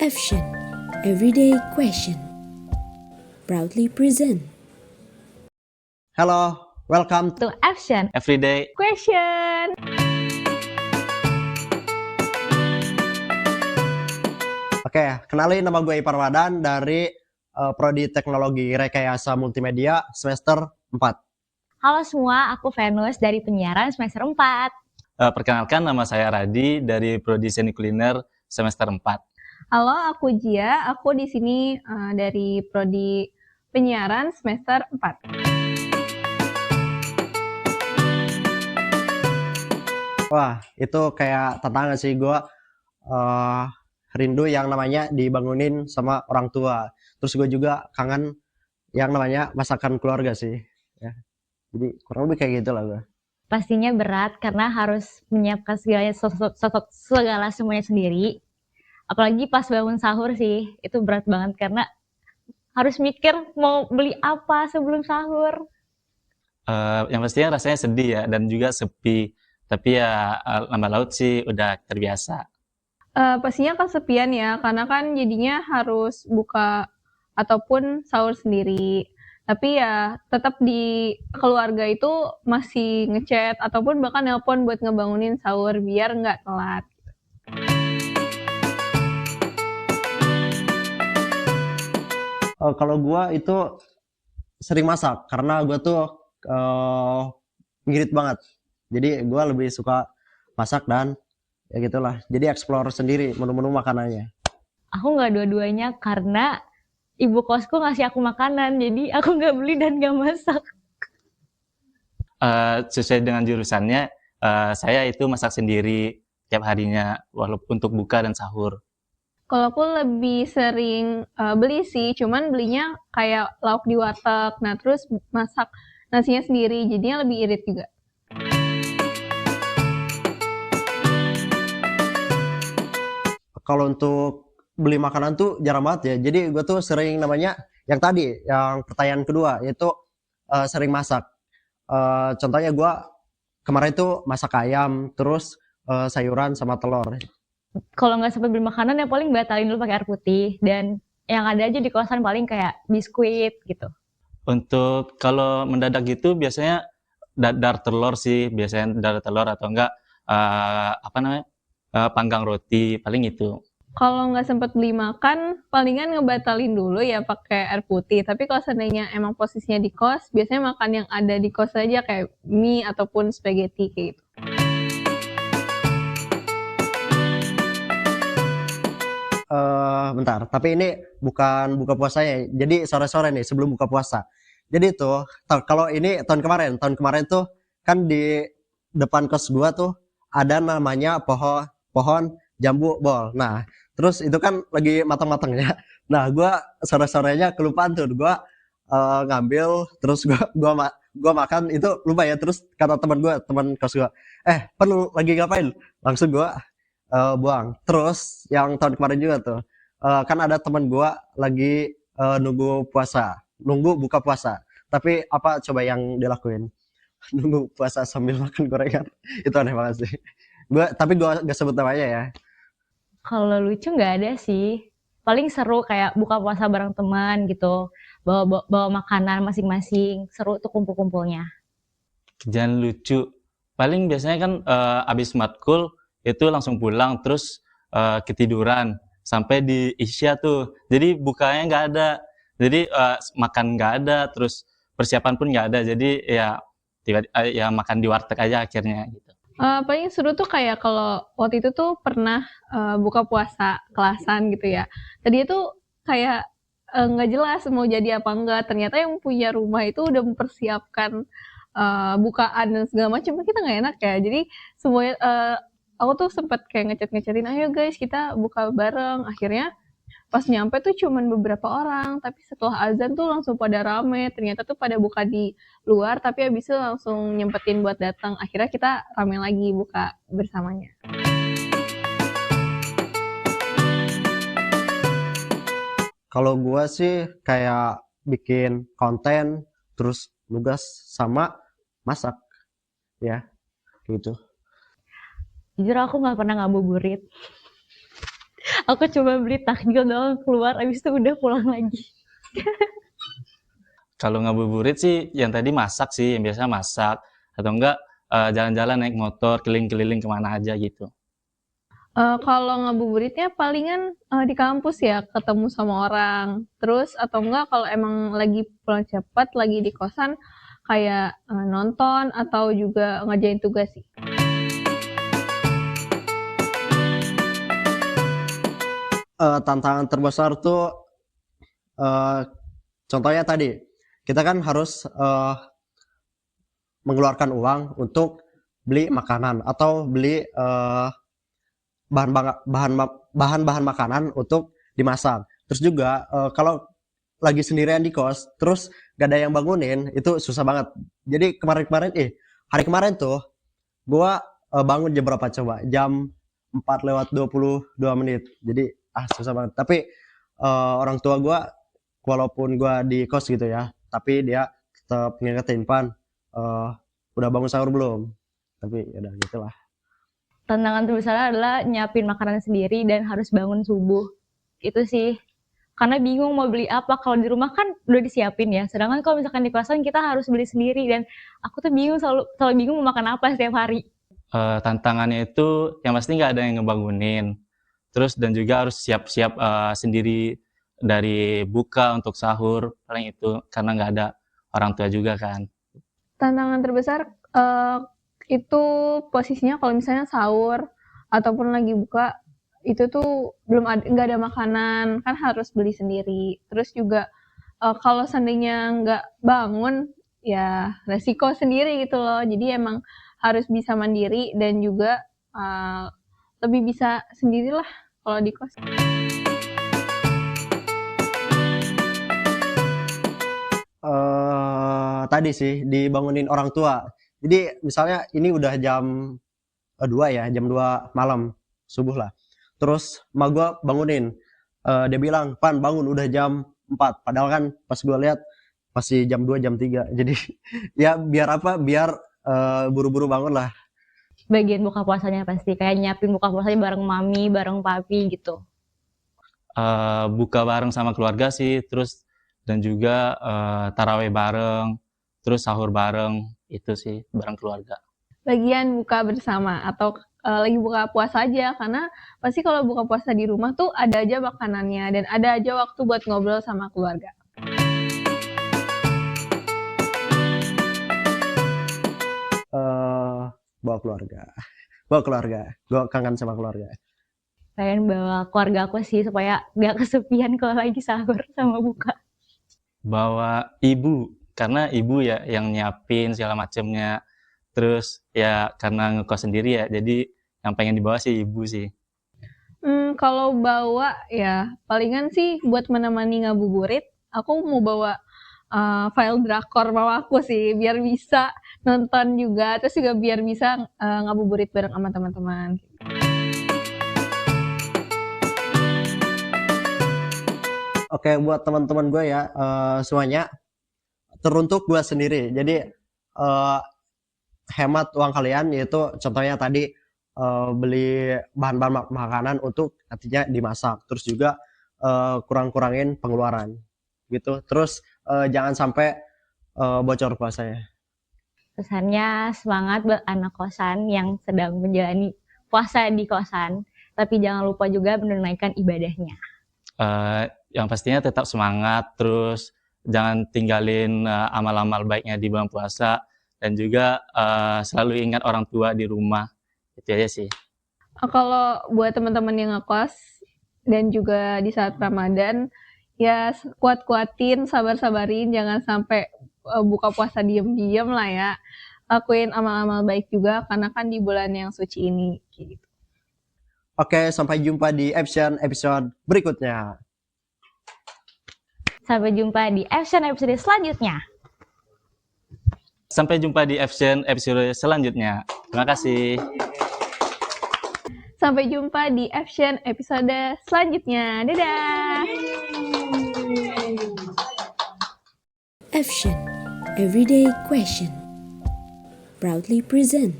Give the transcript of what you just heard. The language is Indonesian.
Action Everyday Question proudly present. Hello, welcome to Action Everyday Question. Oke, kenalin nama gue Ipar Wadan dari Prodi Teknologi Rekayasa Multimedia semester 4. Halo semua, aku Venus dari penyiaran semester 4. Perkenalkan, nama saya Radi dari Prodi Seni Kuliner semester 4. Halo, aku Jia. Aku di sini dari Prodi Penyiaran semester 4. Wah, itu kayak tantangan sih, gue rindu yang namanya dibangunin sama orang tua. Terus gue juga kangen yang namanya masakan keluarga sih. Ya. Jadi kurang lebih kayak gitu lah gue. Pastinya berat karena harus menyiapkan segala semuanya sendiri. Apalagi pas bangun sahur sih, itu berat banget karena harus mikir mau beli apa sebelum sahur. Yang pastinya rasanya sedih ya, dan juga sepi. Tapi ya lambat laut sih udah terbiasa. Pastinya kesepian ya, karena kan jadinya harus buka ataupun sahur sendiri. Tapi ya tetap di keluarga itu masih ngechat ataupun bahkan nelpon buat ngebangunin sahur biar nggak telat. Kalau gue itu sering masak karena gue tuh ngirit banget. Jadi gue lebih suka masak dan ya gitulah. Jadi explore sendiri menu-menu makanannya. Aku nggak dua-duanya karena ibu kosku ngasih aku makanan, jadi aku nggak beli dan nggak masak. Sesuai dengan jurusannya, saya itu masak sendiri tiap harinya, walaupun untuk buka dan sahur. Kalau aku lebih sering beli sih, cuman belinya kayak lauk di warteg. Nah, terus masak nasinya sendiri, jadinya lebih irit juga. Kalau untuk beli makanan tuh jarang banget ya. Jadi gue tuh sering namanya yang tadi, yang pertanyaan kedua, yaitu sering masak. Contohnya gue kemarin tuh masak ayam, terus sayuran sama telur. Kalau nggak sempat beli makanan ya paling batalin dulu pakai air putih, dan yang ada aja di kosan paling kayak biskuit gitu. Untuk kalau mendadak gitu biasanya dadar telur sih, biasanya dadar telur atau enggak panggang roti, paling itu. Kalau nggak sempat beli makan, palingan ngebatalin dulu ya pakai air putih. Tapi kalau seandainya emang posisinya di kos, biasanya makan yang ada di kos aja kayak mie ataupun spaghetti kayak gitu. Bentar, tapi ini bukan buka puasanya. Jadi sore-sore nih sebelum buka puasa. Jadi tuh kalau ini tahun kemarin tuh kan di depan kos gua tuh ada namanya pohon jambu bol. Nah, terus itu kan lagi matang-matangnya. Nah, gua sore-sorenya kelupaan tuh gua ngambil terus gua makan itu lupa ya. Terus kata teman kos gua, perlu lagi ngapain?" Langsung gua buang. Terus yang tahun kemarin juga tuh kan ada teman gua lagi nunggu buka puasa. Tapi apa coba yang dilakuin? Nunggu puasa sambil makan gorengan. Itu aneh banget sih. Gua gak sebut namanya ya. Kalau lucu nggak ada sih. Paling seru kayak buka puasa bareng teman gitu. Bawa makanan masing-masing. Seru tuh kumpul-kumpulnya. Jangan lucu. Paling biasanya kan abis matkul itu langsung pulang, terus ketiduran sampai di isya tuh. Jadi bukanya nggak ada. Jadi makan nggak ada, terus persiapan pun nggak ada. Jadi ya ya makan di warteg aja akhirnya gitu. Paling seru tuh kayak kalau waktu itu tuh pernah buka puasa kelasan gitu ya. Tadi itu kayak nggak jelas mau jadi apa enggak. Ternyata yang punya rumah itu udah mempersiapkan bukaan dan segala macam. Kita nggak enak ya. Jadi semuanya aku tuh sempat kayak ngechatin, ayo guys kita buka bareng. Akhirnya pas nyampe tuh cuman beberapa orang, tapi setelah azan tuh langsung pada rame. Ternyata tuh pada buka di luar, tapi habis itu langsung nyempetin buat datang. Akhirnya kita rame lagi buka bersamanya. Kalau gua sih kayak bikin konten, terus nugas sama masak. Ya, gitu. Jujur aku nggak pernah ngabuburit. Aku coba beli takjil doang keluar, abis itu udah pulang lagi. Kalau ngabuburit sih yang tadi masak sih, yang biasa masak atau enggak jalan-jalan naik motor keliling-keliling kemana aja gitu. Kalau ngabuburitnya palingan di kampus ya, ketemu sama orang. Terus atau enggak kalau emang lagi pulang cepat, lagi di kosan kayak nonton atau juga ngerjain tugas sih. Tantangan terbesar tuh contohnya tadi kita kan harus mengeluarkan uang untuk beli makanan atau beli bahan-bahan makanan untuk dimasak. Terus juga kalau lagi sendirian di kos, terus gak ada yang bangunin, itu susah banget. Jadi hari kemarin tuh gua bangun jam berapa coba? Jam 4:22. Jadi susah banget. Tapi orang tua gua walaupun gua di kos gitu ya, tapi dia tetap ngingetin, Pan, udah bangun sahur belum? Tapi ya udah gitulah. Tantangan terbesar adalah nyiapin makanan sendiri dan harus bangun subuh. Itu sih. Karena bingung mau beli apa. Kalau di rumah kan udah disiapin ya. Sedangkan kalau misalkan di kosan kita harus beli sendiri. Dan aku tuh bingung, selalu bingung mau makan apa setiap hari. Tantangannya itu yang pasti nggak ada yang ngebangunin. Terus dan juga harus siap-siap sendiri dari buka untuk sahur. Paling itu karena nggak ada orang tua juga kan. Tantangan terbesar itu posisinya kalau misalnya sahur ataupun lagi buka itu tuh nggak ada makanan, kan harus beli sendiri. Terus juga kalau seandainya nggak bangun ya resiko sendiri gitu loh. Jadi emang harus bisa mandiri dan juga lebih bisa sendirilah kalau di kos. Tadi sih dibangunin orang tua. Jadi misalnya ini udah jam 2 ya, jam 2 malam, subuh lah. Terus emak gue bangunin, dia bilang, Pan bangun udah jam 4. Padahal kan pas gue lihat masih jam 2, jam 3. Jadi ya biar buru-buru bangun lah. Bagian buka puasanya pasti kayak nyiapin buka puasanya bareng mami, bareng papi gitu. Buka bareng sama keluarga sih, terus dan juga taraweh bareng, terus sahur bareng, itu sih bareng keluarga. Bagian buka bersama atau lagi buka puasa aja, karena pasti kalau buka puasa di rumah tuh ada aja makanannya dan ada aja waktu buat ngobrol sama keluarga. Bawa keluarga, gue kangen sama keluarga. Pengen bawa keluarga aku sih supaya gak kesepian kalau lagi sahur sama buka. Bawa ibu, karena ibu ya yang nyiapin segala macamnya. Terus ya karena ngekos sendiri ya, jadi yang pengen dibawa sih ibu sih. Kalau bawa ya palingan sih buat menemani ngabuburit, aku mau bawa file drakor mamaku sih, biar bisa nonton juga, terus juga biar bisa ngabuburit bareng sama teman-teman. Oke, buat teman-teman gue ya, semuanya teruntuk gue sendiri. Jadi hemat uang kalian, yaitu contohnya tadi beli bahan-bahan makanan untuk nantinya dimasak. Terus juga kurang-kurangin pengeluaran gitu. Terus jangan sampai bocor puasanya. Pesannya semangat buat anak kosan yang sedang menjalani puasa di kosan, tapi jangan lupa juga menunaikan ibadahnya. Yang pastinya tetap semangat, terus jangan tinggalin amal-amal baiknya di bulan puasa, dan juga selalu ingat orang tua di rumah. Itu aja sih. Kalau buat teman-teman yang ngekos dan juga di saat Ramadan, ya kuat-kuatin, sabar-sabarin, jangan sampai buka puasa diem-diem lah ya. Lakuin amal-amal baik juga, karena kan di bulan yang suci ini. Gitu. Oke, sampai jumpa di episode berikutnya. Sampai jumpa di episode selanjutnya. Sampai jumpa di episode selanjutnya. Terima kasih. Sampai jumpa di episode selanjutnya. Dadah! Efshan, Everyday Question. Proudly present.